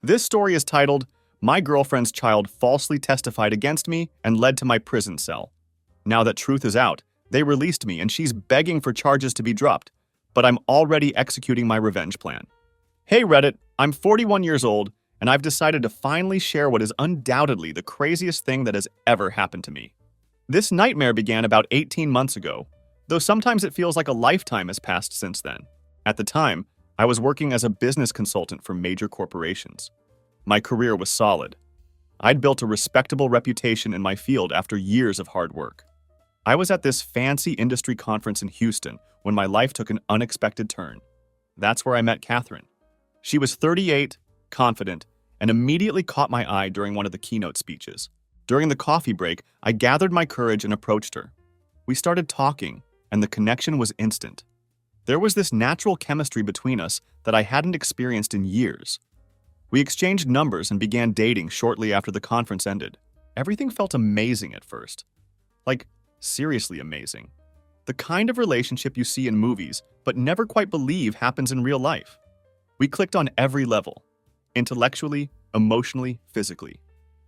This story is titled, My Girlfriend's Child Falsely Testified Against Me and Led to My Prison Cell. Now that truth is out, they released me and she's begging for charges to be dropped, but I'm already executing my revenge plan. Hey Reddit, I'm 41 years old, and I've decided to finally share what is undoubtedly the craziest thing that has ever happened to me. This nightmare began about 18 months ago, though sometimes it feels like a lifetime has passed since then. At the time, I was working as a business consultant for major corporations. My career was solid. I'd built a respectable reputation in my field after years of hard work. I was at this fancy industry conference in Houston when my life took an unexpected turn. That's where I met Catherine. She was 38, confident, and immediately caught my eye during one of the keynote speeches. During the coffee break, I gathered my courage and approached her. We started talking, and the connection was instant. There was this natural chemistry between us that I hadn't experienced in years. We exchanged numbers and began dating shortly after the conference ended. Everything felt amazing at first. Like, seriously amazing. The kind of relationship you see in movies, but never quite believe happens in real life. We clicked on every level. Intellectually, emotionally, physically.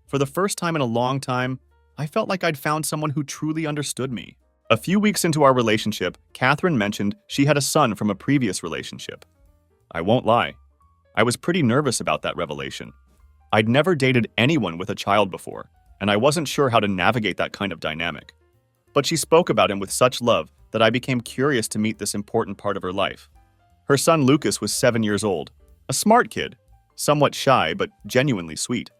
For the first time in a long time, I felt like I'd found someone who truly understood me. A few weeks into our relationship, Catherine mentioned she had a son from a previous relationship. I won't lie. I was pretty nervous about that revelation. I'd never dated anyone with a child before, and I wasn't sure how to navigate that kind of dynamic. But she spoke about him with such love that I became curious to meet this important part of her life. Her son Lucas was 7 years old, a smart kid, somewhat shy but genuinely sweet.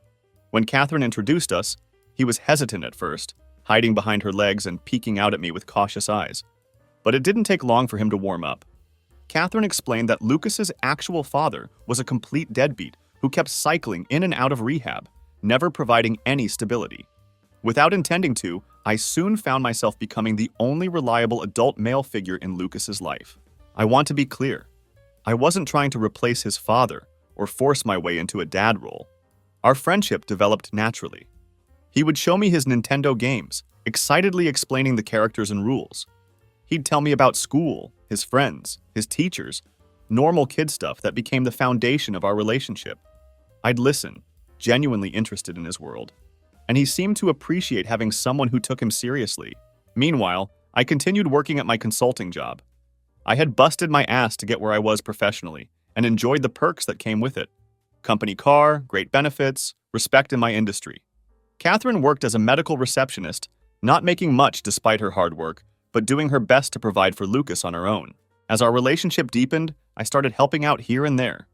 When Catherine introduced us, he was hesitant at first, hiding behind her legs and peeking out at me with cautious eyes. But it didn't take long for him to warm up. Catherine explained that Lucas's actual father was a complete deadbeat who kept cycling in and out of rehab, never providing any stability. Without intending to, I soon found myself becoming the only reliable adult male figure in Lucas's life. I want to be clear. I wasn't trying to replace his father or force my way into a dad role. Our friendship developed naturally. He would show me his Nintendo games, excitedly explaining the characters and rules. He'd tell me about school, his friends, his teachers, normal kid stuff that became the foundation of our relationship. I'd listen, genuinely interested in his world, and he seemed to appreciate having someone who took him seriously. Meanwhile, I continued working at my consulting job. I had busted my ass to get where I was professionally and enjoyed the perks that came with it. Company car, great benefits, respect in my industry. Catherine worked as a medical receptionist, not making much despite her hard work, but doing her best to provide for Lucas on her own. As our relationship deepened, I started helping out here and there.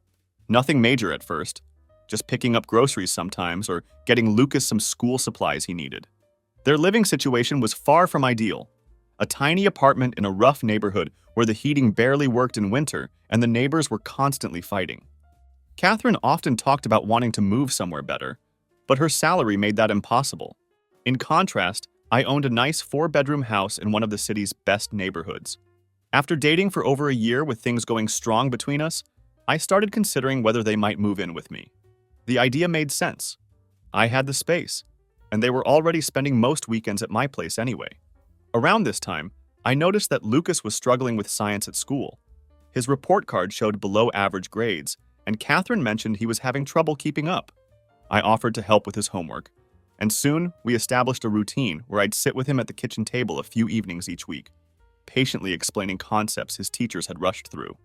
Nothing major at first, just picking up groceries sometimes or getting Lucas some school supplies he needed. Their living situation was far from ideal. A tiny apartment in a rough neighborhood where the heating barely worked in winter and the neighbors were constantly fighting. Catherine often talked about wanting to move somewhere better, but her salary made that impossible. In contrast, I owned a nice 4-bedroom house in one of the city's best neighborhoods. After dating for over a year with things going strong between us, I started considering whether they might move in with me. The idea made sense. I had the space, and they were already spending most weekends at my place anyway. Around this time, I noticed that Lucas was struggling with science at school. His report card showed below-average grades, and Catherine mentioned he was having trouble keeping up. I offered to help with his homework, and soon we established a routine where I'd sit with him at the kitchen table a few evenings each week, patiently explaining concepts his teachers had rushed through.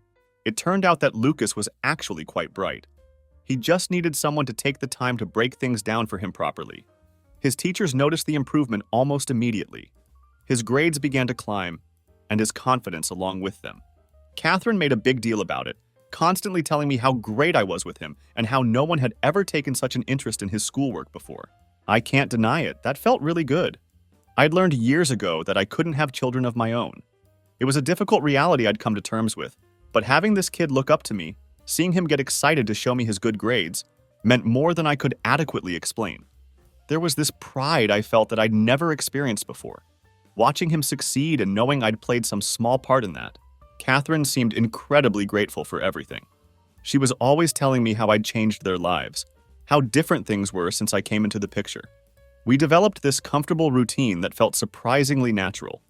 It turned out that Lucas was actually quite bright. He just needed someone to take the time to break things down for him properly. His teachers noticed the improvement almost immediately. His grades began to climb, and his confidence along with them. Catherine made a big deal about it, constantly telling me how great I was with him and how no one had ever taken such an interest in his schoolwork before. I can't deny it, that felt really good. I'd learned years ago that I couldn't have children of my own. It was a difficult reality I'd come to terms with, but having this kid look up to me, seeing him get excited to show me his good grades, meant more than I could adequately explain. There was this pride I felt that I'd never experienced before. Watching him succeed and knowing I'd played some small part in that. Catherine seemed incredibly grateful for everything. She was always telling me how I'd changed their lives, how different things were since I came into the picture. We developed this comfortable routine that felt surprisingly natural.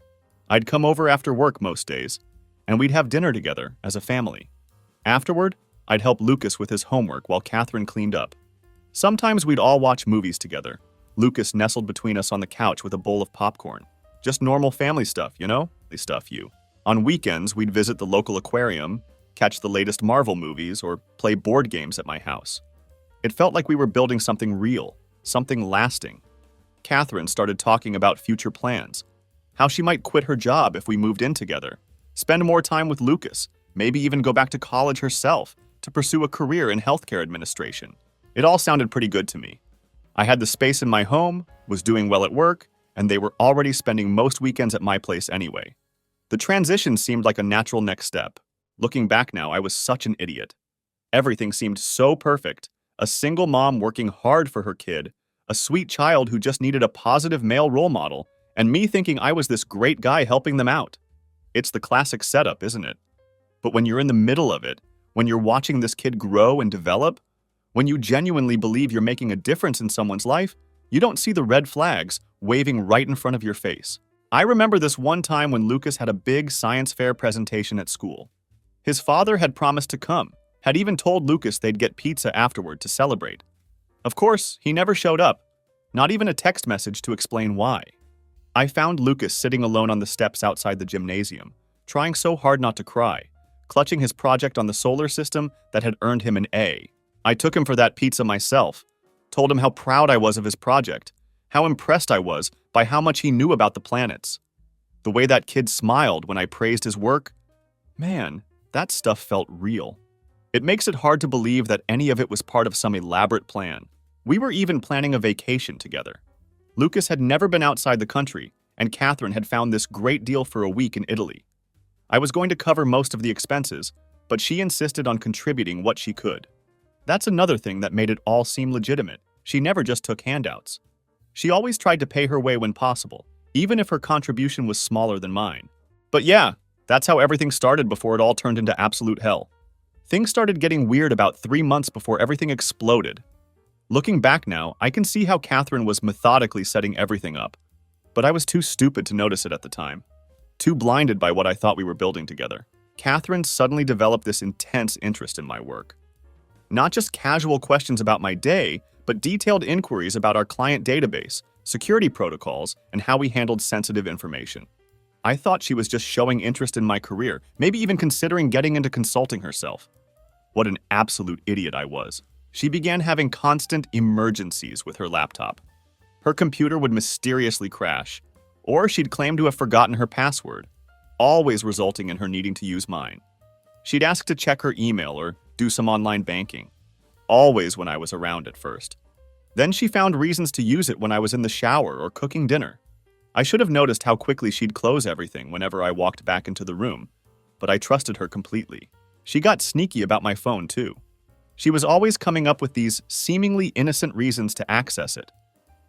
I'd come over after work most days, and we'd have dinner together as a family. Afterward, I'd help Lucas with his homework while Catherine cleaned up. Sometimes we'd all watch movies together. Lucas nestled between us on the couch with a bowl of popcorn. Just normal family stuff, you know? The stuff you. On weekends, we'd visit the local aquarium, catch the latest Marvel movies, or play board games at my house. It felt like we were building something real, something lasting. Catherine started talking about future plans, how she might quit her job if we moved in together, spend more time with Lucas, maybe even go back to college herself to pursue a career in healthcare administration. It all sounded pretty good to me. I had the space in my home, was doing well at work, and they were already spending most weekends at my place anyway. The transition seemed like a natural next step. Looking back now, I was such an idiot. Everything seemed so perfect. A single mom working hard for her kid, a sweet child who just needed a positive male role model, and me thinking I was this great guy helping them out. It's the classic setup, isn't it? But when you're in the middle of it, when you're watching this kid grow and develop, when you genuinely believe you're making a difference in someone's life, you don't see the red flags waving right in front of your face. I remember this one time when Lucas had a big science fair presentation at school. His father had promised to come, had even told Lucas they'd get pizza afterward to celebrate. Of course, he never showed up, not even a text message to explain why. I found Lucas sitting alone on the steps outside the gymnasium, trying so hard not to cry, clutching his project on the solar system that had earned him an A. I took him for that pizza myself, told him how proud I was of his project, how impressed I was by how much he knew about the planets. The way that kid smiled when I praised his work, man, that stuff felt real. It makes it hard to believe that any of it was part of some elaborate plan. We were even planning a vacation together. Lucas had never been outside the country, and Catherine had found this great deal for a week in Italy. I was going to cover most of the expenses, but she insisted on contributing what she could. That's another thing that made it all seem legitimate. She never just took handouts. She always tried to pay her way when possible, even if her contribution was smaller than mine. But yeah, that's how everything started before it all turned into absolute hell. Things started getting weird about 3 months before everything exploded. Looking back now, I can see how Catherine was methodically setting everything up, but I was too stupid to notice it at the time. Too blinded by what I thought we were building together. Catherine suddenly developed this intense interest in my work. Not just casual questions about my day, but detailed inquiries about our client database, security protocols, and how we handled sensitive information. I thought she was just showing interest in my career, maybe even considering getting into consulting herself. What an absolute idiot I was. She began having constant emergencies with her laptop. Her computer would mysteriously crash, or she'd claim to have forgotten her password, always resulting in her needing to use mine. She'd ask to check her email or do some online banking, always when I was around at first. Then she found reasons to use it when I was in the shower or cooking dinner. I should have noticed how quickly she'd close everything whenever I walked back into the room, but I trusted her completely. She got sneaky about my phone, too. She was always coming up with these seemingly innocent reasons to access it.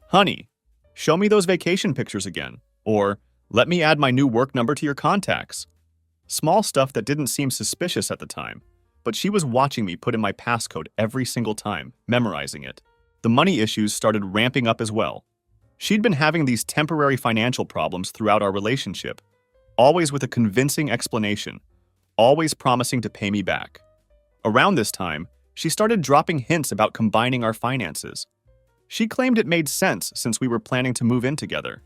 Honey, show me those vacation pictures again, or let me add my new work number to your contacts. Small stuff that didn't seem suspicious at the time, but she was watching me put in my passcode every single time, memorizing it. The money issues started ramping up as well. She'd been having these temporary financial problems throughout our relationship, always with a convincing explanation, always promising to pay me back. Around this time, she started dropping hints about combining our finances. She claimed it made sense since we were planning to move in together.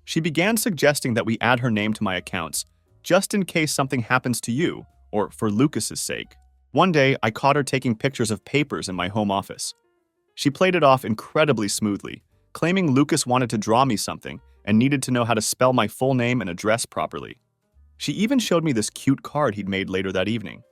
She began suggesting that we add her name to my accounts, just in case something happens to you, or for Lucas's sake. One day, I caught her taking pictures of papers in my home office. She played it off incredibly smoothly, claiming Lucas wanted to draw me something and needed to know how to spell my full name and address properly. She even showed me this cute card he'd made later that evening.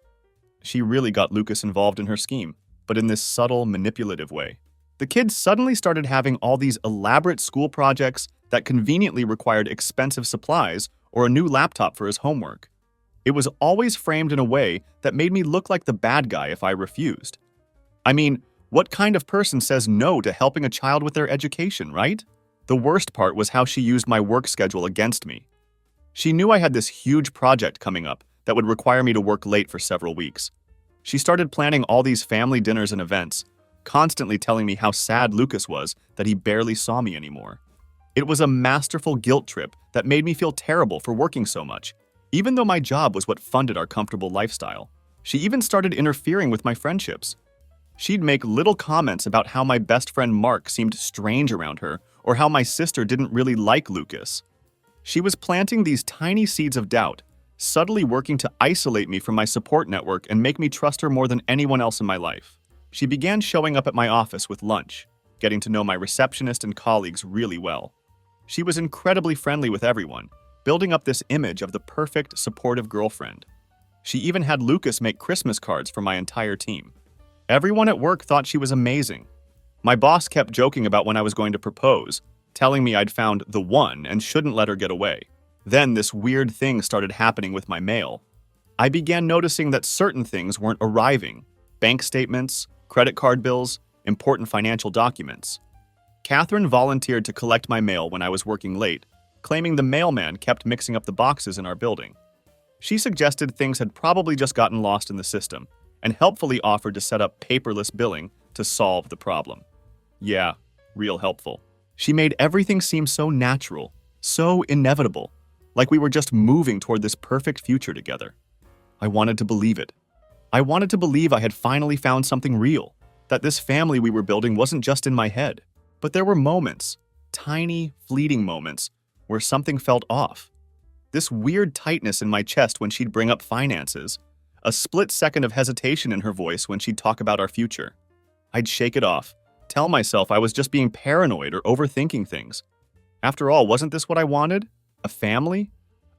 She really got Lucas involved in her scheme, but in this subtle, manipulative way. The kid suddenly started having all these elaborate school projects that conveniently required expensive supplies or a new laptop for his homework. It was always framed in a way that made me look like the bad guy if I refused. I mean, what kind of person says no to helping a child with their education, right? The worst part was how she used my work schedule against me. She knew I had this huge project coming up that would require me to work late for several weeks. She started planning all these family dinners and events, constantly telling me how sad Lucas was that he barely saw me anymore. It was a masterful guilt trip that made me feel terrible for working so much, even though my job was what funded our comfortable lifestyle. She even started interfering with my friendships. She'd make little comments about how my best friend Mark seemed strange around her or how my sister didn't really like Lucas. She was planting these tiny seeds of doubt, subtly working to isolate me from my support network and make me trust her more than anyone else in my life. She began showing up at my office with lunch, getting to know my receptionist and colleagues really well. She was incredibly friendly with everyone, building up this image of the perfect, supportive girlfriend. She even had Lucas make Christmas cards for my entire team. Everyone at work thought she was amazing. My boss kept joking about when I was going to propose, telling me I'd found the one and shouldn't let her get away. Then this weird thing started happening with my mail. I began noticing that certain things weren't arriving: bank statements, credit card bills, important financial documents. Catherine volunteered to collect my mail when I was working late, claiming the mailman kept mixing up the boxes in our building. She suggested things had probably just gotten lost in the system, and helpfully offered to set up paperless billing to solve the problem. Yeah, real helpful. She made everything seem so natural, so inevitable, like we were just moving toward this perfect future together. I wanted to believe it. I wanted to believe I had finally found something real, that this family we were building wasn't just in my head. But there were moments, tiny, fleeting moments, where something felt off. This weird tightness in my chest when she'd bring up finances, a split second of hesitation in her voice when she'd talk about our future. I'd shake it off, tell myself I was just being paranoid or overthinking things. After all, wasn't this what I wanted? A family?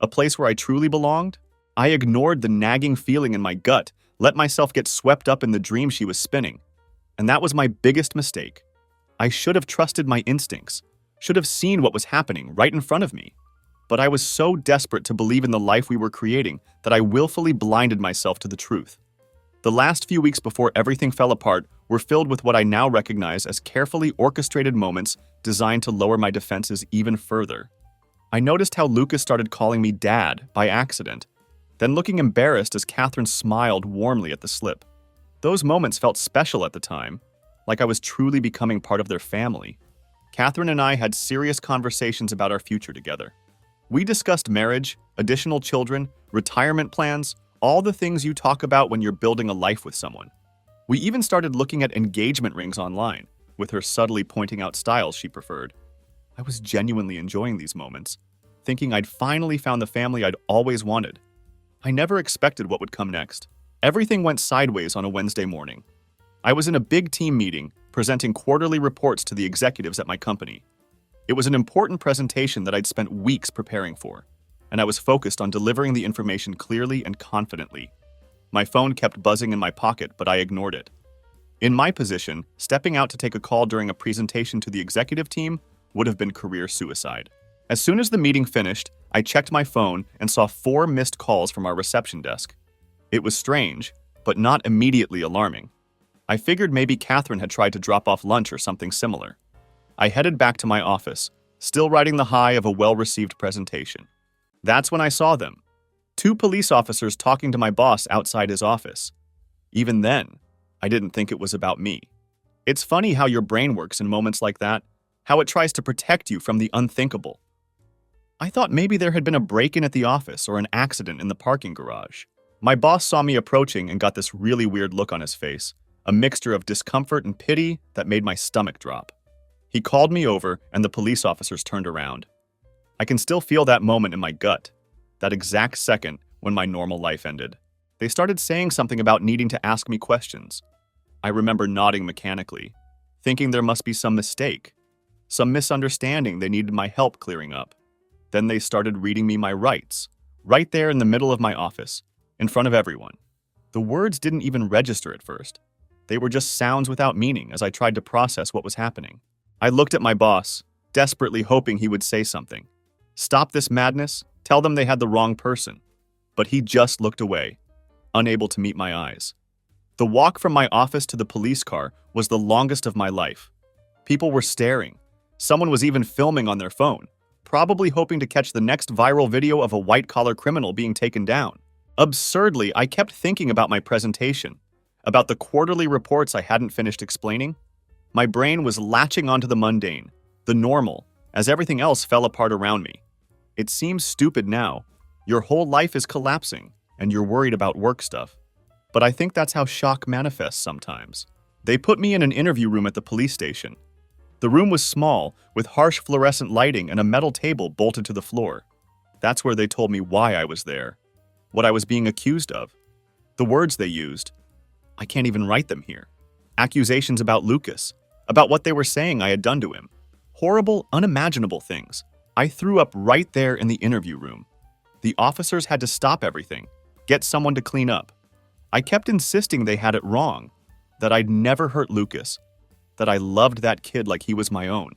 A place where I truly belonged? I ignored the nagging feeling in my gut, let myself get swept up in the dream she was spinning. And that was my biggest mistake. I should have trusted my instincts, should have seen what was happening right in front of me. But I was so desperate to believe in the life we were creating that I willfully blinded myself to the truth. The last few weeks before everything fell apart were filled with what I now recognize as carefully orchestrated moments designed to lower my defenses even further. I noticed how Lucas started calling me Dad by accident, then looking embarrassed as Catherine smiled warmly at the slip. Those moments felt special at the time, like I was truly becoming part of their family. Catherine and I had serious conversations about our future together. We discussed marriage, additional children, retirement plans, all the things you talk about when you're building a life with someone. We even started looking at engagement rings online, with her subtly pointing out styles she preferred. I was genuinely enjoying these moments, thinking I'd finally found the family I'd always wanted. I never expected what would come next. Everything went sideways on a Wednesday morning. I was in a big team meeting, presenting quarterly reports to the executives at my company. It was an important presentation that I'd spent weeks preparing for, and I was focused on delivering the information clearly and confidently. My phone kept buzzing in my pocket, but I ignored it. In my position, stepping out to take a call during a presentation to the executive team would have been career suicide. As soon as the meeting finished, I checked my phone and saw 4 missed calls from our reception desk. It was strange, but not immediately alarming. I figured maybe Catherine had tried to drop off lunch or something similar. I headed back to my office, still riding the high of a well-received presentation. That's when I saw them. 2 police officers talking to my boss outside his office. Even then, I didn't think it was about me. It's funny how your brain works in moments like that, how it tries to protect you from the unthinkable. I thought maybe there had been a break-in at the office or an accident in the parking garage. My boss saw me approaching and got this really weird look on his face, a mixture of discomfort and pity that made my stomach drop. He called me over and the police officers turned around. I can still feel that moment in my gut, that exact second when my normal life ended. They started saying something about needing to ask me questions. I remember nodding mechanically, thinking there must be some mistake, some misunderstanding they needed my help clearing up. Then they started reading me my rights, right there in the middle of my office, in front of everyone. The words didn't even register at first. They were just sounds without meaning as I tried to process what was happening. I looked at my boss, desperately hoping he would say something. Stop this madness, tell them they had the wrong person. But he just looked away, unable to meet my eyes. The walk from my office to the police car was the longest of my life. People were staring. Someone was even filming on their phone, probably hoping to catch the next viral video of a white-collar criminal being taken down. Absurdly, I kept thinking about my presentation, about the quarterly reports I hadn't finished explaining. My brain was latching onto the mundane, the normal, as everything else fell apart around me. It seems stupid now. Your whole life is collapsing, and you're worried about work stuff. But I think that's how shock manifests sometimes. They put me in an interview room at the police station. The room was small, with harsh fluorescent lighting and a metal table bolted to the floor. That's where they told me why I was there, what I was being accused of. The words they used, I can't even write them here. Accusations about Lucas, about what they were saying I had done to him. Horrible, unimaginable things. I threw up right there in the interview room. The officers had to stop everything, get someone to clean up. I kept insisting they had it wrong, that I'd never hurt Lucas, that I loved that kid like he was my own.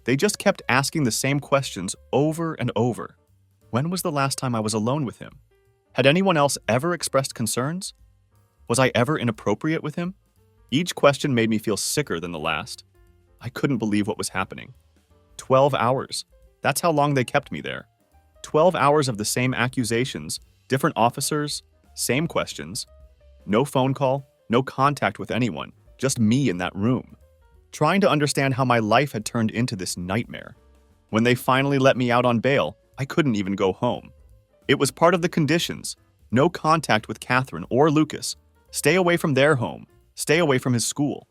They just kept asking the same questions over and over. When was the last time I was alone with him? Had anyone else ever expressed concerns? Was I ever inappropriate with him? Each question made me feel sicker than the last. I couldn't believe what was happening. 12 hours. That's how long they kept me there. 12 hours of the same accusations, different officers, same questions. No phone call, no contact with anyone, just me in that room, trying to understand how my life had turned into this nightmare. When they finally let me out on bail, I couldn't even go home. It was part of the conditions. No contact with Catherine or Lucas. Stay away from their home. Stay away from his school.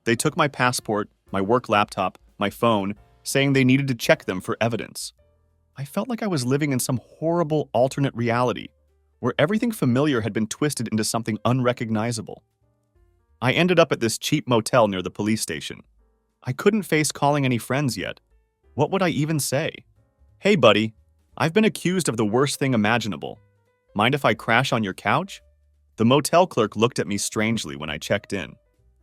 They took my passport, my work laptop, my phone, saying they needed to check them for evidence. I felt like I was living in some horrible alternate reality, where everything familiar had been twisted into something unrecognizable. I ended up at this cheap motel near the police station. I couldn't face calling any friends yet. What would I even say? Hey, buddy, I've been accused of the worst thing imaginable. Mind if I crash on your couch? The motel clerk looked at me strangely when I checked in,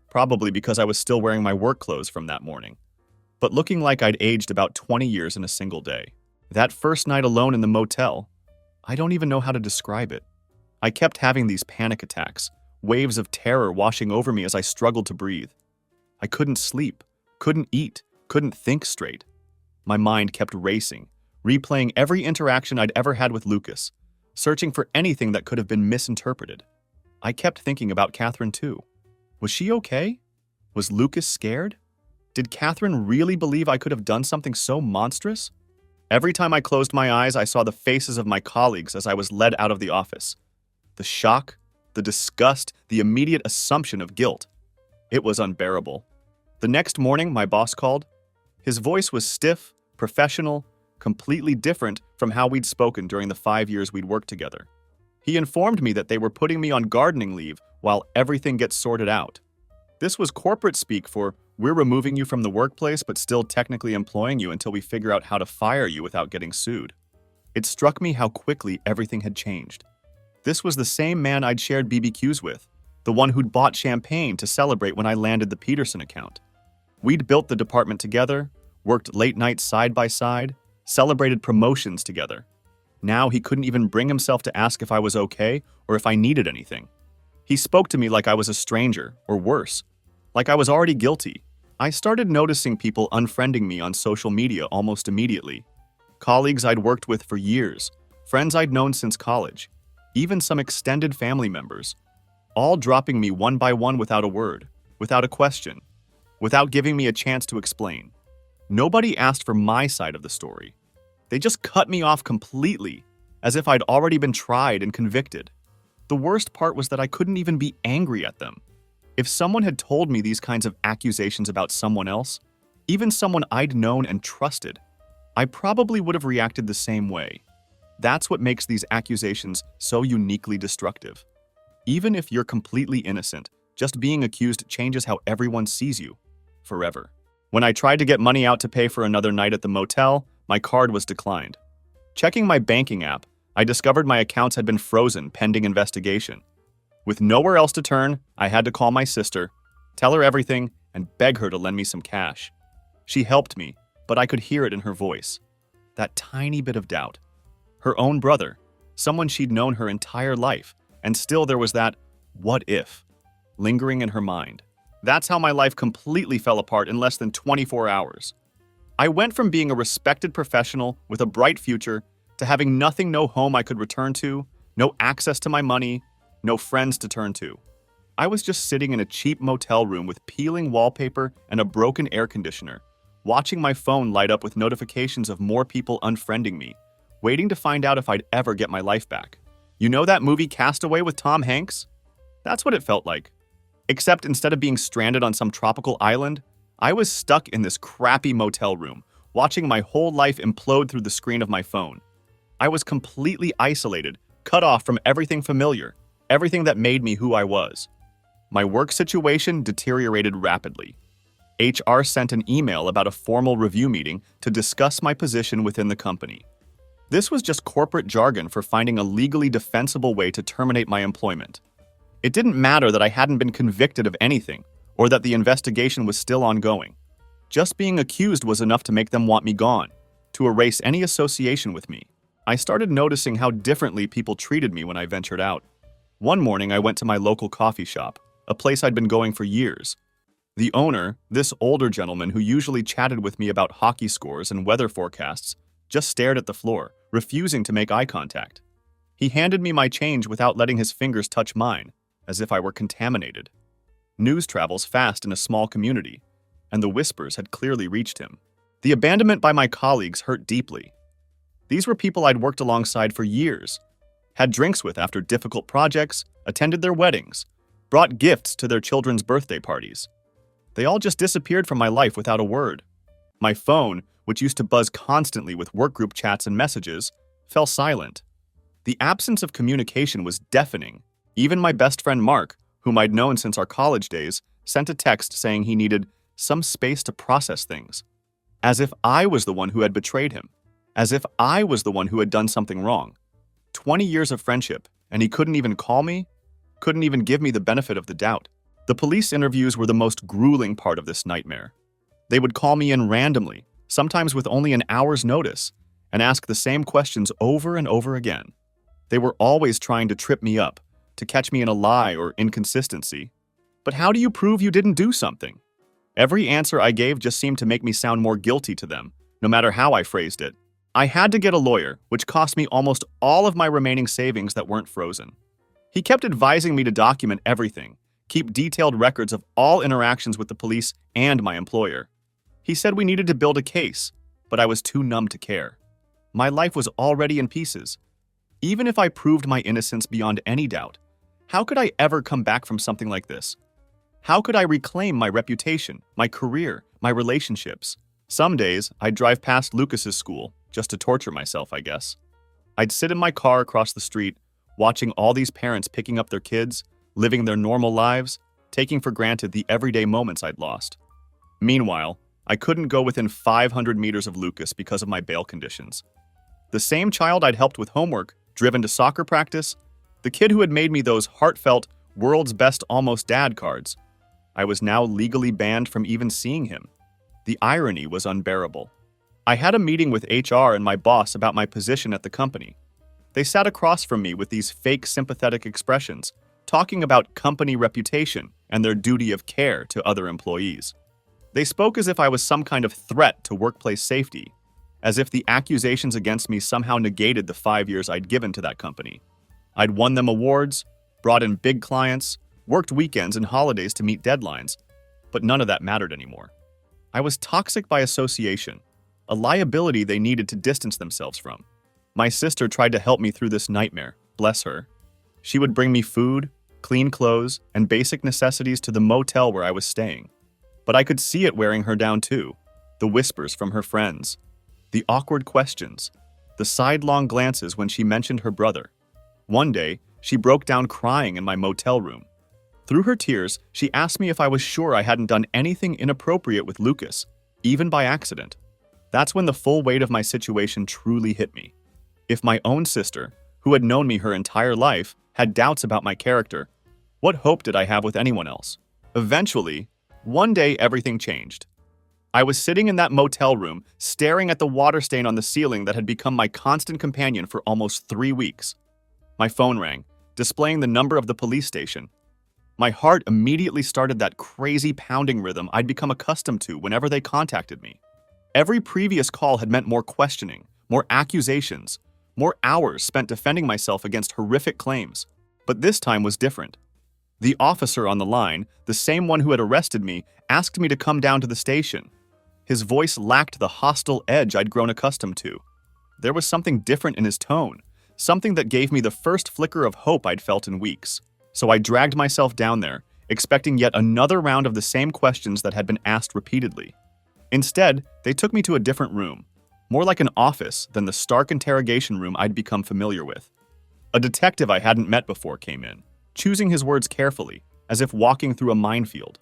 probably because I was still wearing my work clothes from that morning, but looking like I'd aged about 20 years in a single day. That first night alone in the motel, I don't even know how to describe it. I kept having these panic attacks, waves of terror washing over me as I struggled to breathe. I couldn't sleep, couldn't eat, couldn't think straight. My mind kept racing, replaying every interaction I'd ever had with Lucas, searching for anything that could have been misinterpreted. I kept thinking about Catherine too. Was she okay? Was Lucas scared? Did Catherine really believe I could have done something so monstrous? Every time I closed my eyes, I saw the faces of my colleagues as I was led out of the office. The shock, the disgust, the immediate assumption of guilt. It was unbearable. The next morning, my boss called. His voice was stiff, professional, completely different from how we'd spoken during the 5 years we'd worked together. He informed me that they were putting me on gardening leave while everything gets sorted out. This was corporate speak for, we're removing you from the workplace but still technically employing you until we figure out how to fire you without getting sued. It struck me how quickly everything had changed. This was the same man I'd shared BBQs with, the one who'd bought champagne to celebrate when I landed the Peterson account. We'd built the department together, worked late nights side by side, celebrated promotions together. Now he couldn't even bring himself to ask if I was okay or if I needed anything. He spoke to me like I was a stranger, or worse, like I was already guilty. I started noticing people unfriending me on social media almost immediately. Colleagues I'd worked with for years, friends I'd known since college, even some extended family members, all dropping me one by one without a word, without a question, without giving me a chance to explain. Nobody asked for my side of the story. They just cut me off completely, as if I'd already been tried and convicted. The worst part was that I couldn't even be angry at them. If someone had told me these kinds of accusations about someone else, even someone I'd known and trusted, I probably would have reacted the same way. That's what makes these accusations so uniquely destructive. Even if you're completely innocent, just being accused changes how everyone sees you, forever. When I tried to get money out to pay for another night at the motel, my card was declined. Checking my banking app, I discovered my accounts had been frozen pending investigation. With nowhere else to turn, I had to call my sister, tell her everything, and beg her to lend me some cash. She helped me, but I could hear it in her voice. That tiny bit of doubt. Her own brother, someone she'd known her entire life, and still there was that "what if" lingering in her mind. That's how my life completely fell apart in less than 24 hours. I went from being a respected professional with a bright future to having nothing, no home I could return to, no access to my money, no friends to turn to. I was just sitting in a cheap motel room with peeling wallpaper and a broken air conditioner, watching my phone light up with notifications of more people unfriending me, waiting to find out if I'd ever get my life back. You know that movie Castaway with Tom Hanks? That's what it felt like. Except instead of being stranded on some tropical island, I was stuck in this crappy motel room, watching my whole life implode through the screen of my phone. I was completely isolated, cut off from everything familiar, everything that made me who I was. My work situation deteriorated rapidly. HR sent an email about a formal review meeting to discuss my position within the company. This was just corporate jargon for finding a legally defensible way to terminate my employment. It didn't matter that I hadn't been convicted of anything, or that the investigation was still ongoing. Just being accused was enough to make them want me gone, to erase any association with me. I started noticing how differently people treated me when I ventured out. One morning, I went to my local coffee shop, a place I'd been going for years. The owner, this older gentleman who usually chatted with me about hockey scores and weather forecasts, just stared at the floor, refusing to make eye contact. He handed me my change without letting his fingers touch mine, as if I were contaminated. News travels fast in a small community, and the whispers had clearly reached him. The abandonment by my colleagues hurt deeply. These were people I'd worked alongside for years, had drinks with after difficult projects, attended their weddings, brought gifts to their children's birthday parties. They all just disappeared from my life without a word. My phone, which used to buzz constantly with workgroup chats and messages, fell silent. The absence of communication was deafening. Even my best friend Mark, whom I'd known since our college days, sent a text saying he needed some space to process things. As if I was the one who had betrayed him. As if I was the one who had done something wrong. 20 years of friendship, and he couldn't even call me? Couldn't even give me the benefit of the doubt. The police interviews were the most grueling part of this nightmare. They would call me in randomly, sometimes with only an hour's notice, and ask the same questions over and over again. They were always trying to trip me up, to catch me in a lie or inconsistency. But how do you prove you didn't do something? Every answer I gave just seemed to make me sound more guilty to them, no matter how I phrased it. I had to get a lawyer, which cost me almost all of my remaining savings that weren't frozen. He kept advising me to document everything, keep detailed records of all interactions with the police and my employer. He said we needed to build a case, but I was too numb to care. My life was already in pieces. Even if I proved my innocence beyond any doubt, how could I ever come back from something like this? How could I reclaim my reputation, my career, my relationships? Some days, I'd drive past Lucas's school, just to torture myself, I guess. I'd sit in my car across the street, watching all these parents picking up their kids, living their normal lives, taking for granted the everyday moments I'd lost. Meanwhile, I couldn't go within 500 meters of Lucas because of my bail conditions. The same child I'd helped with homework, driven to soccer practice, the kid who had made me those heartfelt, world's best almost dad cards. I was now legally banned from even seeing him. The irony was unbearable. I had a meeting with HR and my boss about my position at the company. They sat across from me with these fake sympathetic expressions, talking about company reputation and their duty of care to other employees. They spoke as if I was some kind of threat to workplace safety, as if the accusations against me somehow negated the 5 years I'd given to that company. I'd won them awards, brought in big clients, worked weekends and holidays to meet deadlines, but none of that mattered anymore. I was toxic by association, a liability they needed to distance themselves from. My sister tried to help me through this nightmare, bless her. She would bring me food, clean clothes, and basic necessities to the motel where I was staying. But I could see it wearing her down too. The whispers from her friends, the awkward questions, the sidelong glances when she mentioned her brother. One day, she broke down crying in my motel room. Through her tears, she asked me if I was sure I hadn't done anything inappropriate with Lucas, even by accident. That's when the full weight of my situation truly hit me. If my own sister, who had known me her entire life, had doubts about my character, what hope did I have with anyone else? Eventually, one day everything changed. I was sitting in that motel room, staring at the water stain on the ceiling that had become my constant companion for almost 3 weeks. My phone rang, displaying the number of the police station. My heart immediately started that crazy pounding rhythm I'd become accustomed to whenever they contacted me. Every previous call had meant more questioning, more accusations, more hours spent defending myself against horrific claims. But this time was different. The officer on the line, the same one who had arrested me, asked me to come down to the station. His voice lacked the hostile edge I'd grown accustomed to. There was something different in his tone, something that gave me the first flicker of hope I'd felt in weeks. So I dragged myself down there, expecting yet another round of the same questions that had been asked repeatedly. Instead, they took me to a different room, more like an office than the stark interrogation room I'd become familiar with. A detective I hadn't met before came in, choosing his words carefully, as if walking through a minefield.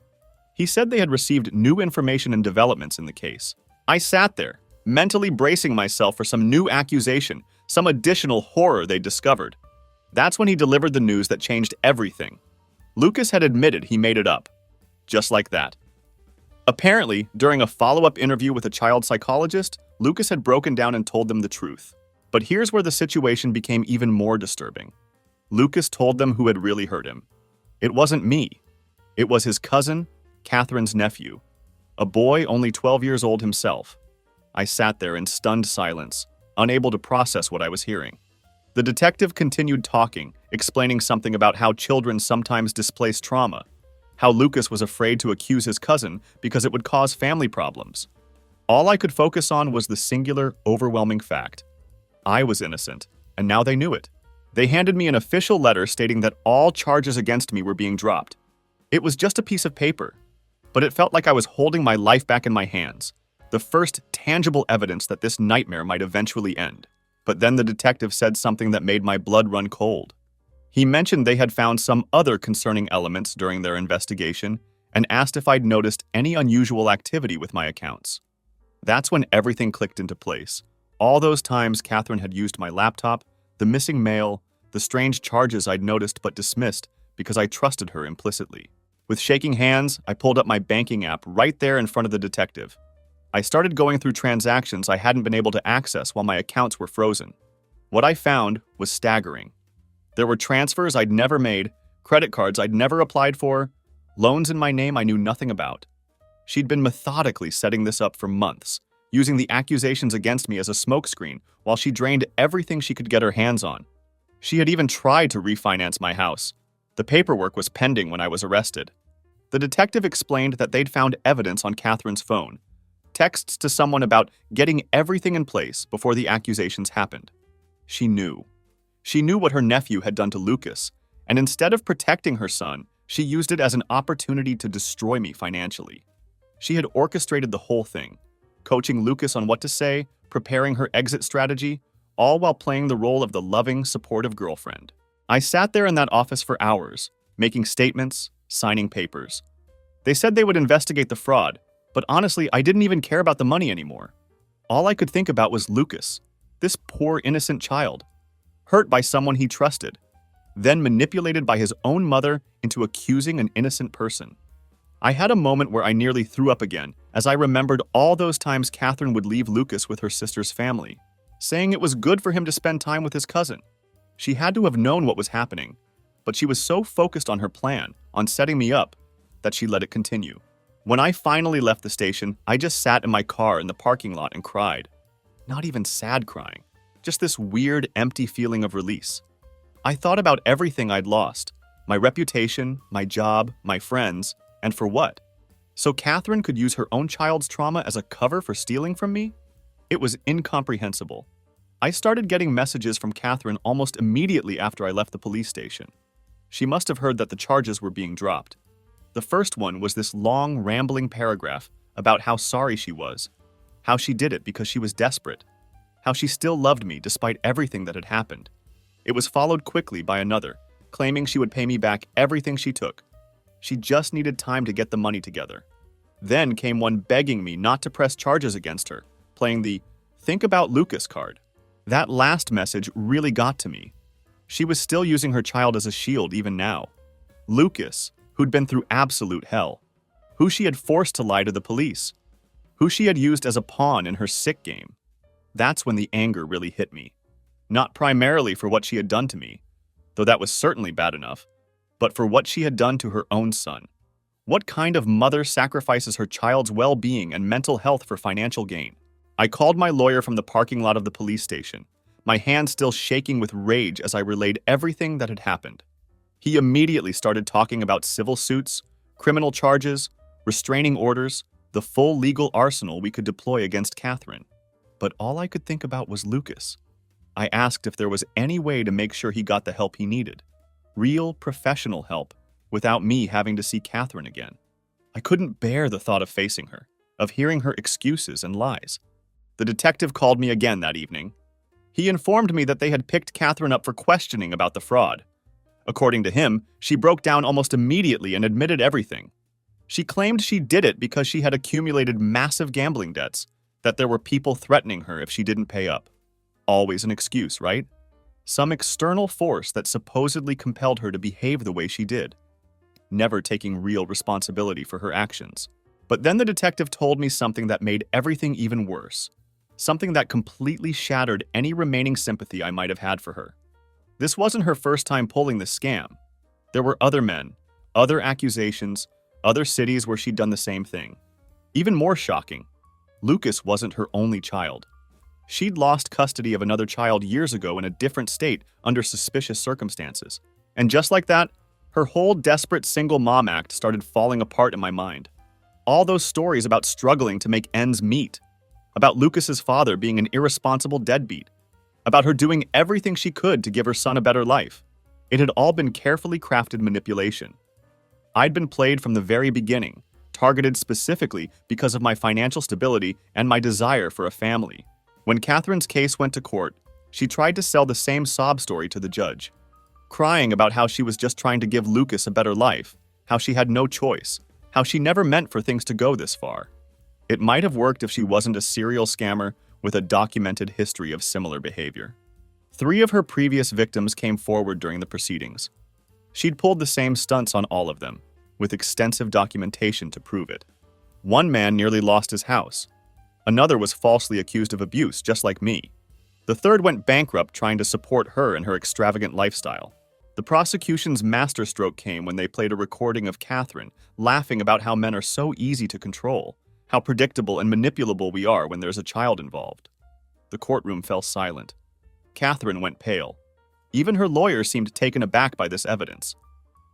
He said they had received new information and developments in the case. I sat there, mentally bracing myself for some new accusation, some additional horror they'd discovered. That's when he delivered the news that changed everything. Lucas had admitted he made it up. Just like that. Apparently, during a follow-up interview with a child psychologist, Lucas had broken down and told them the truth. But here's where the situation became even more disturbing. Lucas told them who had really hurt him. It wasn't me. It was his cousin, Catherine's nephew, a boy only 12 years old himself. I sat there in stunned silence, unable to process what I was hearing. The detective continued talking, explaining something about how children sometimes displace trauma, how Lucas was afraid to accuse his cousin because it would cause family problems. All I could focus on was the singular, overwhelming fact. I was innocent, and now they knew it. They handed me an official letter stating that all charges against me were being dropped. It was just a piece of paper, but it felt like I was holding my life back in my hands, the first tangible evidence that this nightmare might eventually end. But then the detective said something that made my blood run cold. He mentioned they had found some other concerning elements during their investigation and asked if I'd noticed any unusual activity with my accounts. That's when everything clicked into place. All those times Catherine had used my laptop, the missing mail, the strange charges I'd noticed but dismissed because I trusted her implicitly. With shaking hands, I pulled up my banking app right there in front of the detective. I started going through transactions I hadn't been able to access while my accounts were frozen. What I found was staggering. There were transfers I'd never made, credit cards I'd never applied for, loans in my name I knew nothing about. She'd been methodically setting this up for months, using the accusations against me as a smokescreen while she drained everything she could get her hands on. She had even tried to refinance my house. The paperwork was pending when I was arrested. The detective explained that they'd found evidence on Catherine's phone, texts to someone about getting everything in place before the accusations happened. She knew. She knew what her nephew had done to Lucas, and instead of protecting her son, she used it as an opportunity to destroy me financially. She had orchestrated the whole thing, coaching Lucas on what to say, preparing her exit strategy, all while playing the role of the loving, supportive girlfriend. I sat there in that office for hours, making statements, signing papers. They said they would investigate the fraud, but honestly, I didn't even care about the money anymore. All I could think about was Lucas, this poor innocent child, hurt by someone he trusted, then manipulated by his own mother into accusing an innocent person. I had a moment where I nearly threw up again as I remembered all those times Catherine would leave Lucas with her sister's family, saying it was good for him to spend time with his cousin. She had to have known what was happening, but she was so focused on her plan, on setting me up, that she let it continue. When I finally left the station, I just sat in my car in the parking lot and cried. Not even sad crying, just this weird, empty feeling of release. I thought about everything I'd lost, my reputation, my job, my friends, and for what? So Catherine could use her own child's trauma as a cover for stealing from me? It was incomprehensible. I started getting messages from Catherine almost immediately after I left the police station. She must have heard that the charges were being dropped. The first one was this long, rambling paragraph about how sorry she was, how she did it because she was desperate, how she still loved me despite everything that had happened. It was followed quickly by another, claiming she would pay me back everything she took. She just needed time to get the money together. Then came one begging me not to press charges against her, playing the "Think about Lucas" card. That last message really got to me. She was still using her child as a shield even now. Lucas, who'd been through absolute hell, who she had forced to lie to the police, who she had used as a pawn in her sick game. That's when the anger really hit me. Not primarily for what she had done to me, though that was certainly bad enough, but for what she had done to her own son. What kind of mother sacrifices her child's well-being and mental health for financial gain? I called my lawyer from the parking lot of the police station, my hands still shaking with rage as I relayed everything that had happened. He immediately started talking about civil suits, criminal charges, restraining orders, the full legal arsenal we could deploy against Catherine. But all I could think about was Lucas. I asked if there was any way to make sure he got the help he needed. Real, professional help, without me having to see Catherine again. I couldn't bear the thought of facing her, of hearing her excuses and lies. The detective called me again that evening. He informed me that they had picked Catherine up for questioning about the fraud. According to him, she broke down almost immediately and admitted everything. She claimed she did it because she had accumulated massive gambling debts, that there were people threatening her if she didn't pay up. Always an excuse, right? Some external force that supposedly compelled her to behave the way she did, never taking real responsibility for her actions. But then the detective told me something that made everything even worse. Something that completely shattered any remaining sympathy I might have had for her. This wasn't her first time pulling this scam. There were other men, other accusations, other cities where she'd done the same thing. Even more shocking, Lucas wasn't her only child. She'd lost custody of another child years ago in a different state under suspicious circumstances. And just like that, her whole desperate single mom act started falling apart in my mind. All those stories about struggling to make ends meet, about Lucas's father being an irresponsible deadbeat, about her doing everything she could to give her son a better life. It had all been carefully crafted manipulation. I'd been played from the very beginning, targeted specifically because of my financial stability and my desire for a family. When Catherine's case went to court, she tried to sell the same sob story to the judge, crying about how she was just trying to give Lucas a better life, how she had no choice, how she never meant for things to go this far. It might have worked if she wasn't a serial scammer with a documented history of similar behavior. 3 of her previous victims came forward during the proceedings. She'd pulled the same stunts on all of them, with extensive documentation to prove it. One man nearly lost his house. Another was falsely accused of abuse, just like me. The third went bankrupt trying to support her and her extravagant lifestyle. The prosecution's masterstroke came when they played a recording of Catherine, laughing about how men are so easy to control, how predictable and manipulable we are when there's a child involved. The courtroom fell silent. Catherine went pale. Even her lawyer seemed taken aback by this evidence.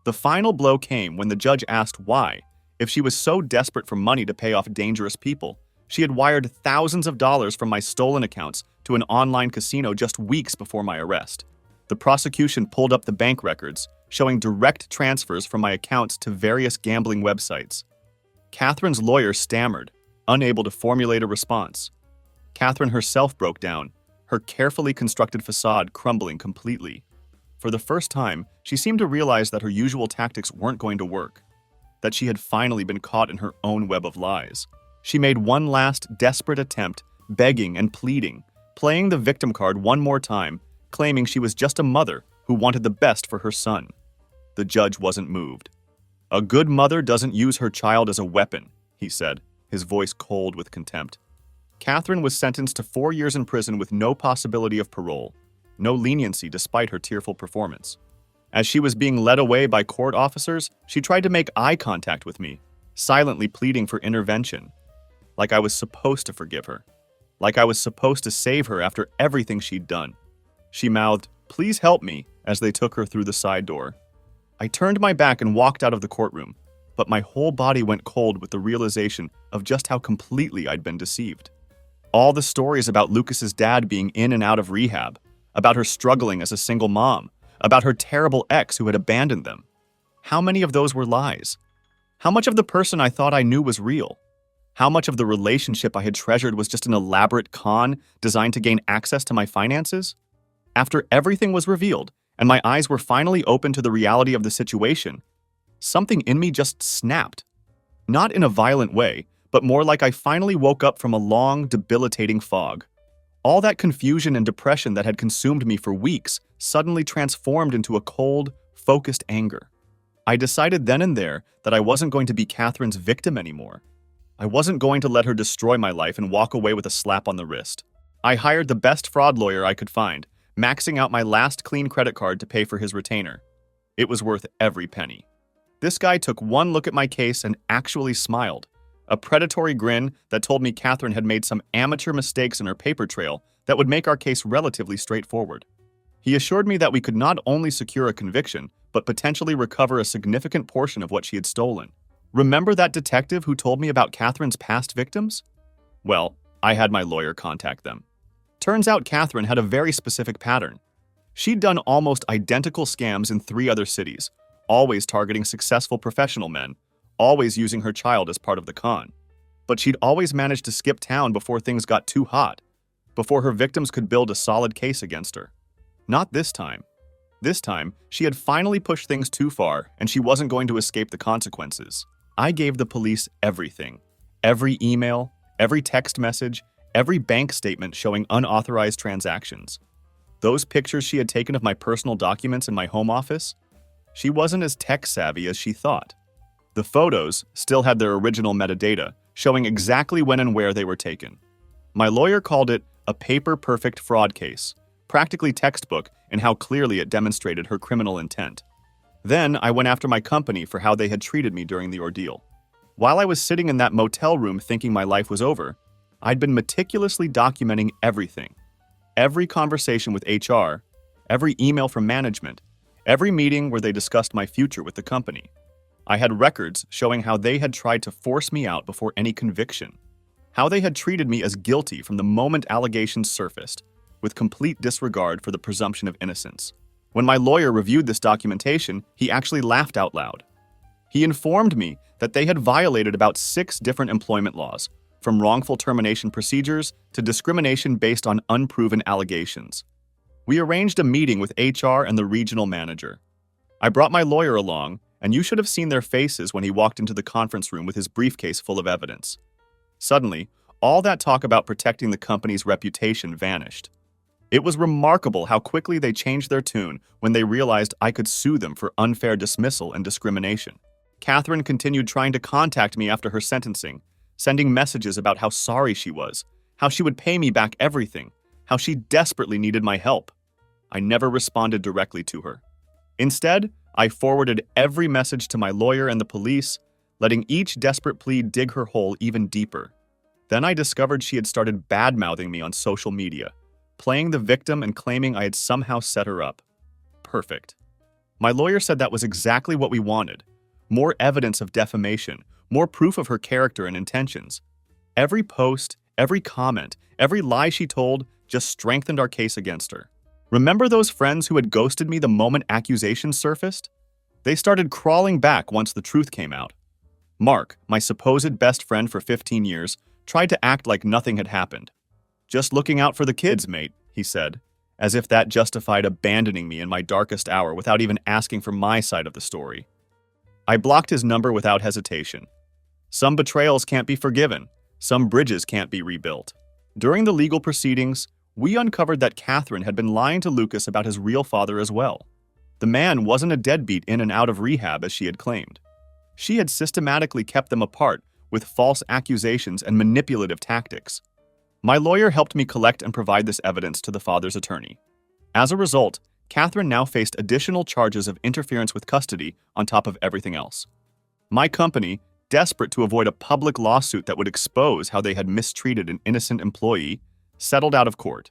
The final blow came when the judge asked why, if she was so desperate for money to pay off dangerous people, she had wired thousands of dollars from my stolen accounts to an online casino just weeks before my arrest. The prosecution pulled up the bank records, showing direct transfers from my accounts to various gambling websites. Catherine's lawyer stammered, unable to formulate a response. Catherine herself broke down, her carefully constructed facade crumbling completely. For the first time, she seemed to realize that her usual tactics weren't going to work, that she had finally been caught in her own web of lies. She made one last desperate attempt, begging and pleading, playing the victim card one more time, claiming she was just a mother who wanted the best for her son. The judge wasn't moved. "A good mother doesn't use her child as a weapon," he said, his voice cold with contempt. Catherine was sentenced to 4 years in prison with no possibility of parole, no leniency despite her tearful performance. As she was being led away by court officers, she tried to make eye contact with me, silently pleading for intervention, like I was supposed to forgive her, like I was supposed to save her after everything she'd done. She mouthed, "Please help me," as they took her through the side door. I turned my back and walked out of the courtroom, but my whole body went cold with the realization of just how completely I'd been deceived. All the stories about Lucas's dad being in and out of rehab, about her struggling as a single mom, about her terrible ex who had abandoned them. How many of those were lies? How much of the person I thought I knew was real? How much of the relationship I had treasured was just an elaborate con designed to gain access to my finances? After everything was revealed, and my eyes were finally open to the reality of the situation, something in me just snapped. Not in a violent way, but more like I finally woke up from a long, debilitating fog. All that confusion and depression that had consumed me for weeks suddenly transformed into a cold, focused anger. I decided then and there that I wasn't going to be Catherine's victim anymore. I wasn't going to let her destroy my life and walk away with a slap on the wrist. I hired the best fraud lawyer I could find, maxing out my last clean credit card to pay for his retainer. It was worth every penny. This guy took one look at my case and actually smiled, a predatory grin that told me Catherine had made some amateur mistakes in her paper trail that would make our case relatively straightforward. He assured me that we could not only secure a conviction, but potentially recover a significant portion of what she had stolen. Remember that detective who told me about Catherine's past victims? Well, I had my lawyer contact them. Turns out Catherine had a very specific pattern. She'd done almost identical scams in 3 other cities, always targeting successful professional men, always using her child as part of the con. But she'd always managed to skip town before things got too hot, before her victims could build a solid case against her. Not this time. This time, she had finally pushed things too far, and she wasn't going to escape the consequences. I gave the police everything. Every email, every text message, every bank statement showing unauthorized transactions. Those pictures she had taken of my personal documents in my home office? She wasn't as tech-savvy as she thought. The photos still had their original metadata, showing exactly when and where they were taken. My lawyer called it a paper-perfect fraud case, practically textbook in how clearly it demonstrated her criminal intent. Then I went after my company for how they had treated me during the ordeal. While I was sitting in that motel room thinking my life was over, I'd been meticulously documenting everything. Every conversation with HR, every email from management, every meeting where they discussed my future with the company. I had records showing how they had tried to force me out before any conviction, how they had treated me as guilty from the moment allegations surfaced, with complete disregard for the presumption of innocence. When my lawyer reviewed this documentation, he actually laughed out loud. He informed me that they had violated about 6 different employment laws, from wrongful termination procedures to discrimination based on unproven allegations. We arranged a meeting with HR and the regional manager. I brought my lawyer along, and you should have seen their faces when he walked into the conference room with his briefcase full of evidence. Suddenly, all that talk about protecting the company's reputation vanished. It was remarkable how quickly they changed their tune when they realized I could sue them for unfair dismissal and discrimination. Catherine continued trying to contact me after her sentencing, sending messages about how sorry she was, how she would pay me back everything, how she desperately needed my help. I never responded directly to her. Instead, I forwarded every message to my lawyer and the police, letting each desperate plea dig her hole even deeper. Then I discovered she had started bad-mouthing me on social media, playing the victim and claiming I had somehow set her up. Perfect. My lawyer said that was exactly what we wanted. More evidence of defamation, more proof of her character and intentions. Every post, every comment, every lie she told just strengthened our case against her. Remember those friends who had ghosted me the moment accusations surfaced? They started crawling back once the truth came out. Mark, my supposed best friend for 15 years, tried to act like nothing had happened. "Just looking out for the kids, mate," he said, as if that justified abandoning me in my darkest hour without even asking for my side of the story. I blocked his number without hesitation. Some betrayals can't be forgiven. Some bridges can't be rebuilt. During the legal proceedings, we uncovered that Catherine had been lying to Lucas about his real father as well. The man wasn't a deadbeat in and out of rehab as she had claimed. She had systematically kept them apart with false accusations and manipulative tactics. My lawyer helped me collect and provide this evidence to the father's attorney. As a result, Catherine now faced additional charges of interference with custody on top of everything else. My company, desperate to avoid a public lawsuit that would expose how they had mistreated an innocent employee, settled out of court.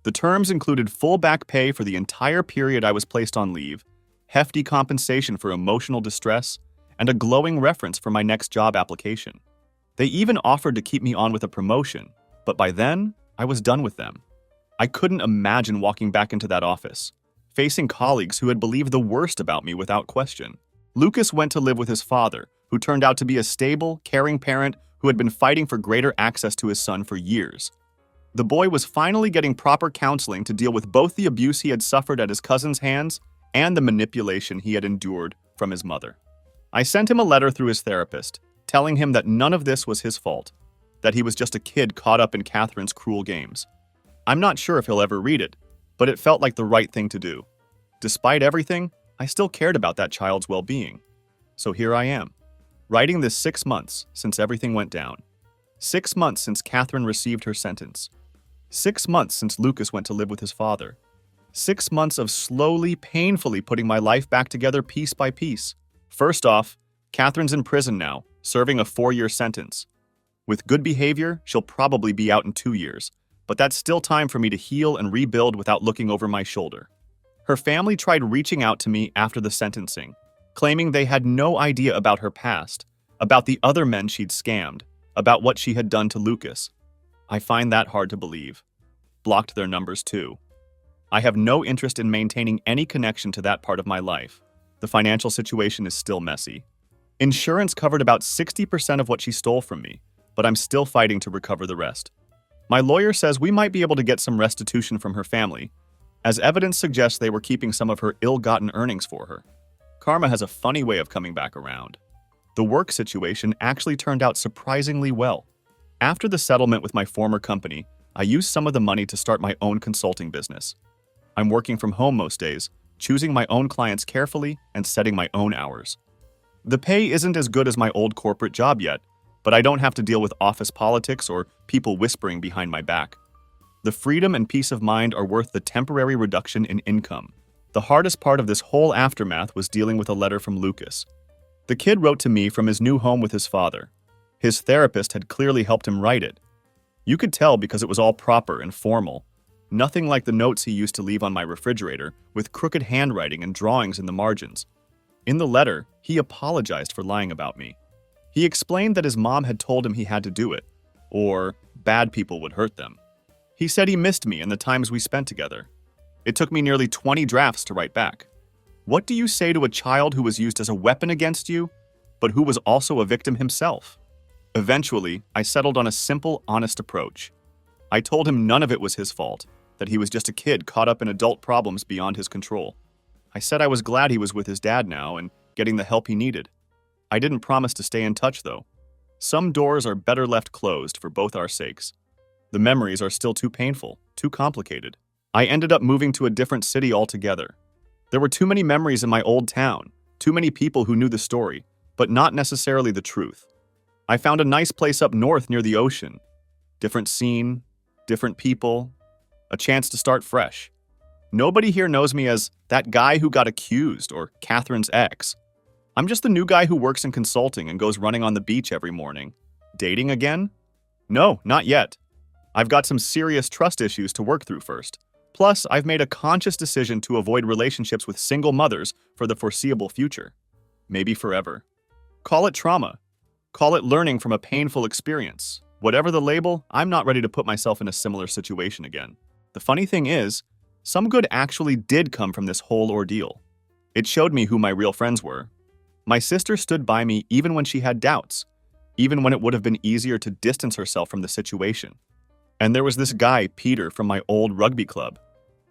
The terms included full back pay for the entire period I was placed on leave, hefty compensation for emotional distress, and a glowing reference for my next job application. They even offered to keep me on with a promotion, but by then, I was done with them. I couldn't imagine walking back into that office, facing colleagues who had believed the worst about me without question. Lucas went to live with his father, who turned out to be a stable, caring parent who had been fighting for greater access to his son for years. The boy was finally getting proper counseling to deal with both the abuse he had suffered at his cousin's hands and the manipulation he had endured from his mother. I sent him a letter through his therapist, telling him that none of this was his fault, that he was just a kid caught up in Catherine's cruel games. I'm not sure if he'll ever read it, but it felt like the right thing to do. Despite everything, I still cared about that child's well-being. So here I am, writing this 6 months since everything went down. 6 months since Catherine received her sentence. 6 months since Lucas went to live with his father. 6 months of slowly, painfully putting my life back together piece by piece. First off, Catherine's in prison now, serving a 4-year sentence. With good behavior, she'll probably be out in 2 years, but that's still time for me to heal and rebuild without looking over my shoulder. Her family tried reaching out to me after the sentencing, claiming they had no idea about her past, about the other men she'd scammed, about what she had done to Lucas. I find that hard to believe. Blocked their numbers too. I have no interest in maintaining any connection to that part of my life. The financial situation is still messy. Insurance covered about 60% of what she stole from me, but I'm still fighting to recover the rest. My lawyer says we might be able to get some restitution from her family, as evidence suggests they were keeping some of her ill-gotten earnings for her. Karma has a funny way of coming back around. The work situation actually turned out surprisingly well. After the settlement with my former company, I used some of the money to start my own consulting business. I'm working from home most days, choosing my own clients carefully and setting my own hours. The pay isn't as good as my old corporate job yet, but I don't have to deal with office politics or people whispering behind my back. The freedom and peace of mind are worth the temporary reduction in income. The hardest part of this whole aftermath was dealing with a letter from Lucas. The kid wrote to me from his new home with his father. His therapist had clearly helped him write it. You could tell because it was all proper and formal. Nothing like the notes he used to leave on my refrigerator with crooked handwriting and drawings in the margins. In the letter, he apologized for lying about me. He explained that his mom had told him he had to do it, or bad people would hurt them. He said he missed me and the times we spent together. It took me nearly 20 drafts to write back. What do you say to a child who was used as a weapon against you, but who was also a victim himself? Eventually, I settled on a simple, honest approach. I told him none of it was his fault, that he was just a kid caught up in adult problems beyond his control. I said I was glad he was with his dad now and getting the help he needed. I didn't promise to stay in touch, though. Some doors are better left closed for both our sakes. The memories are still too painful, too complicated. I ended up moving to a different city altogether. There were too many memories in my old town, too many people who knew the story, but not necessarily the truth. I found a nice place up north near the ocean. Different scene, different people, a chance to start fresh. Nobody here knows me as that guy who got accused or Catherine's ex. I'm just the new guy who works in consulting and goes running on the beach every morning. Dating again? No, not yet. I've got some serious trust issues to work through first. Plus, I've made a conscious decision to avoid relationships with single mothers for the foreseeable future. Maybe forever. Call it trauma. Call it learning from a painful experience. Whatever the label, I'm not ready to put myself in a similar situation again. The funny thing is, some good actually did come from this whole ordeal. It showed me who my real friends were. My sister stood by me even when she had doubts, even when it would have been easier to distance herself from the situation. And there was this guy, Peter, from my old rugby club.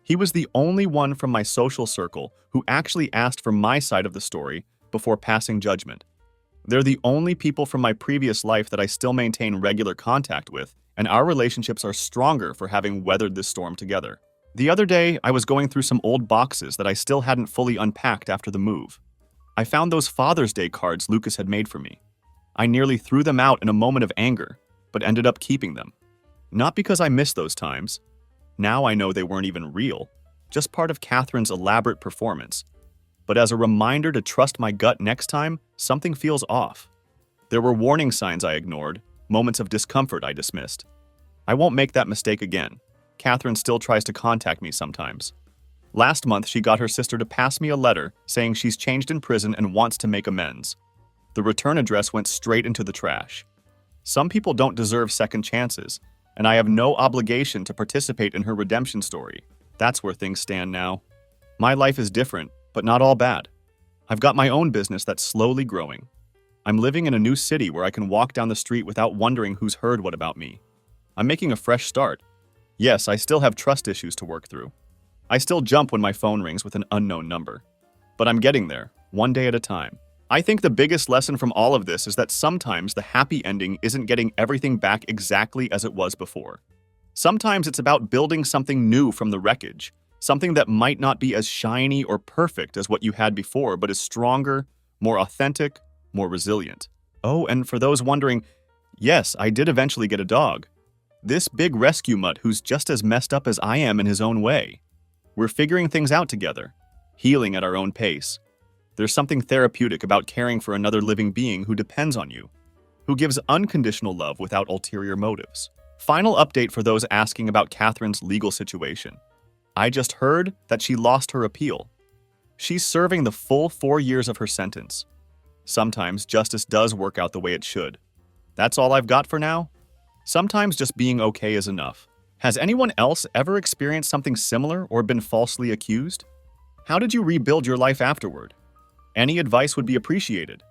He was the only one from my social circle who actually asked for my side of the story before passing judgment. They're the only people from my previous life that I still maintain regular contact with, and our relationships are stronger for having weathered this storm together. The other day, I was going through some old boxes that I still hadn't fully unpacked after the move. I found those Father's Day cards Lucas had made for me. I nearly threw them out in a moment of anger, but ended up keeping them. Not because I missed those times. Now I know they weren't even real, just part of Catherine's elaborate performance. But as a reminder to trust my gut next time something feels off. There were warning signs I ignored, moments of discomfort I dismissed. I won't make that mistake again. Catherine still tries to contact me sometimes. Last month, she got her sister to pass me a letter saying she's changed in prison and wants to make amends. The return address went straight into the trash. Some people don't deserve second chances, and I have no obligation to participate in her redemption story. That's where things stand now. My life is different, but not all bad. I've got my own business that's slowly growing. I'm living in a new city where I can walk down the street without wondering who's heard what about me. I'm making a fresh start. Yes, I still have trust issues to work through. I still jump when my phone rings with an unknown number. But I'm getting there, one day at a time. I think the biggest lesson from all of this is that sometimes the happy ending isn't getting everything back exactly as it was before. Sometimes it's about building something new from the wreckage, something that might not be as shiny or perfect as what you had before, but is stronger, more authentic, more resilient. Oh, and for those wondering, yes, I did eventually get a dog. This big rescue mutt who's just as messed up as I am in his own way. We're figuring things out together, healing at our own pace. There's something therapeutic about caring for another living being who depends on you, who gives unconditional love without ulterior motives. Final update for those asking about Catherine's legal situation. I just heard that she lost her appeal. She's serving the full 4 years of her sentence. Sometimes justice does work out the way it should. That's all I've got for now. Sometimes just being okay is enough. Has anyone else ever experienced something similar or been falsely accused? How did you rebuild your life afterward? Any advice would be appreciated.